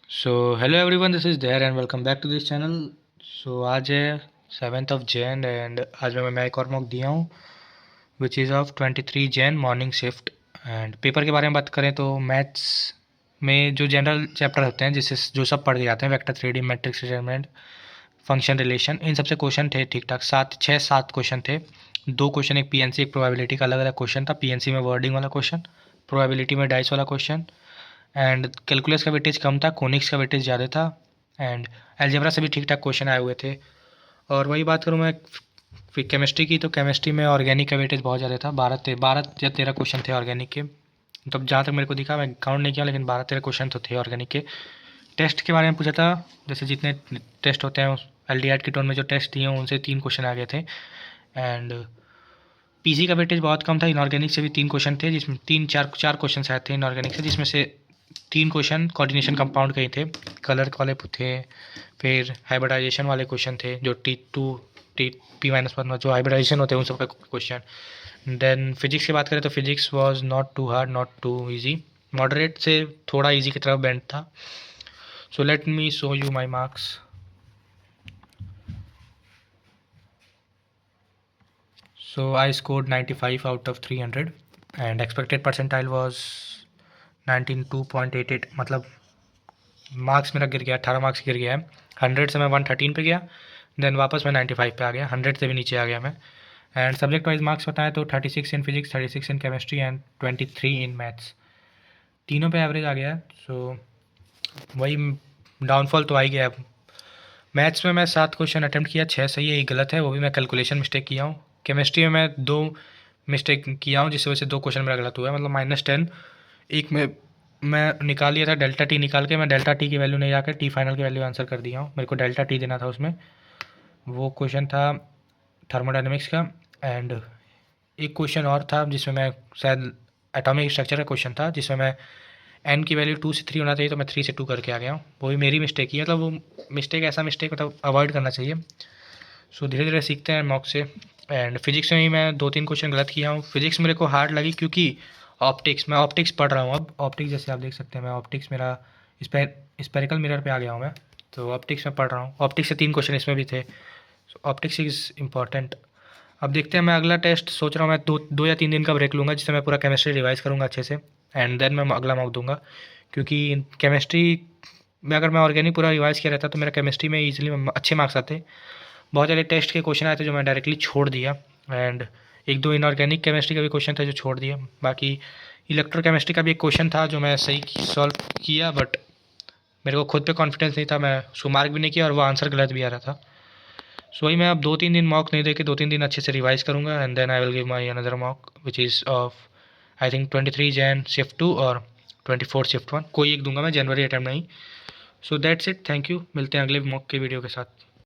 So hello everyone, this is there and welcome back to this channel. So आज है 7 Jan and आज मैं एक और मॉक दिया हूँ विच is of 23 Jan morning shift. And paper के बारे में बात करें तो मैथ्स में जो जनरल चैप्टर होते हैं जिससे जो सब पढ़ के जाते हैं, vector 3D, matrix arrangement, function relation, इन सबसे क्वेश्चन थे ठीक ठाक। 7 क्वेश्चन थे। 2 क्वेश्चन, एक पीएनसी एक प्रोबेबिलिटी का अलग अलग क्वेश्चन था। पीएनसी में वर्डिंग वाला क्वेश्चन, प्रोबेबिलिटी में डाइस वाला क्वेश्चन। एंड कैलकुलस का वेटेज कम था, कोनिक्स का वेटेज ज़्यादा था। एंड अलजेब्रा से भी ठीक ठाक क्वेश्चन आए हुए थे। और वही बात करूँ मैं फिर केमिस्ट्री की, तो केमिस्ट्री में ऑर्गेनिक का वेटेज बहुत ज़्यादा था। 12 या 13 क्वेश्चन थे ऑर्गेनिक के। मतलब जहाँ तक मेरे को दिखा, मैं काउंट नहीं किया, लेकिन 12-13 क्वेश्चन तो थे ऑर्गेनिक के। टेस्ट के बारे में पूछा था, जैसे जितने टेस्ट होते हैं एल की टोन में जो टेस्ट दिए हैं उनसे 3 क्वेश्चन आ गए थे। एंड पीसी का वेटेज बहुत कम था। इनऑर्गेनिक से भी 3 क्वेश्चन थे, जिसमें चार क्वेश्चन आए थे इनऑर्गेनिक से, जिसमें से 3 क्वेश्चन कोऑर्डिनेशन कंपाउंड के ही थे, कलर वाले थे। फिर हाइब्रिडाइजेशन वाले क्वेश्चन थे, जो T2 T p-1 जो हाइब्रिडाइजेशन होते हैं उन सब का क्वेश्चन। देन फिजिक्स की बात करें तो physics was not too hard, not too easy, moderate से थोड़ा इजी की तरफ बेंड था। So let me show you my marks. So I scored 95 out of 300 and expected percentile was 192.88। मतलब मार्क्स मेरा गिर गया, 18 मार्क्स गिर गया है। 100 से मैं 113 पे गया, देन वापस मैं 95 पे आ गया, 100 से भी नीचे आ गया मैं। एंड सब्जेक्ट वाइज मार्क्स बताएं तो 36 in physics, 36 in chemistry and 23 in maths, तीनों पे एवरेज आ गया है। सो वही डाउनफॉल तो आ ही गया। मैथ्स में मैं 7 क्वेश्चन अटैम्प्ट किया, 6 सही है, एक गलत है, वो भी मैं कैलकुलेशन मिस्टेक किया हूँ। केमिस्ट्री में मैं 2 मिस्टेक किया हूँ, जिसकी वजह से 2 क्वेश्चन मेरा गलत हुआ है, मतलब -10। एक में मैं निकाल लिया था डेल्टा टी निकाल के, मैं डेल्टा टी की वैल्यू नहीं जाकर टी फाइनल की वैल्यू आंसर कर दिया हूँ। मेरे को डेल्टा टी देना था उसमें। वो क्वेश्चन था थर्मोडाइनमिक्स का। एंड एक क्वेश्चन और था जिसमें मैं शायद एटॉमिक स्ट्रक्चर का क्वेश्चन था, जिसमें मैं एन की वैल्यू 2 से 3 होना चाहिए, तो मैं 3 से 2 करके आ गया हूँ। वो भी मेरी मिस्टेक ही है, मतलब वो मिस्टेक ऐसा मिस्टेक मतलब अवॉइड करना चाहिए। सो धीरे धीरे सीखते हैं मॉक से। एंड फिजिक्स में ही मैं 2-3 क्वेश्चन गलत किया हूँ। फिजिक्स मेरे को हार्ड लगी क्योंकि मैं ऑप्टिक्स पढ़ रहा हूँ अब। ऑप्टिक्स जैसे आप देख सकते हैं, मैं ऑप्टिक्स मेरा स्पेरिकल मिरर पे आ गया हूँ मैं, तो ऑप्टिक्स में पढ़ रहा हूँ। ऑप्टिक्स से 3 क्वेश्चन इसमें भी थे। सो ऑप्टिक्स इज़ इम्पॉर्टेंट। अब देखते हैं, मैं अगला टेस्ट सोच रहा हूँ मैं 2 या 3 दिन का ब्रेक लूँगा, जिससे मैं पूरा केमिस्ट्री रिवाइज़ करूँगा अच्छे से, एंड देन मैं अगला मॉक दूंगा। क्योंकि केमिस्ट्री में अगर मैं ऑर्गेनिक पूरा रिवाइज़ किया रहता तो मेरा केमिस्ट्री में ईजिली अच्छे मार्क्स आते। बहुत सारे टेस्ट के क्वेश्चन आए थे जो मैं डायरेक्टली छोड़ दिया। एंड 1-2 इनऑर्गेनिक केमिस्ट्री का भी क्वेश्चन था जो छोड़ दिया। बाकी इलेक्ट्रोकेमिस्ट्री का भी एक क्वेश्चन था जो मैं सही सॉल्व किया, बट मेरे को खुद पे कॉन्फिडेंस नहीं था, मैं उसको मार्क भी नहीं किया और वो आंसर गलत भी आ रहा था। सो वही मैं अब 2-3 दिन मॉक नहीं देके 2-3 दिन अच्छे से रिवाइज़ करूँगा, and then I will give my another mock which is of I think 23 Jan shift 2 और 24 शिफ्ट 1, कोई एक दूंगा मैं, जनवरी अटैम्प्ट नहीं। So that's it, thank you. मिलते हैं अगले मॉक के वीडियो के साथ।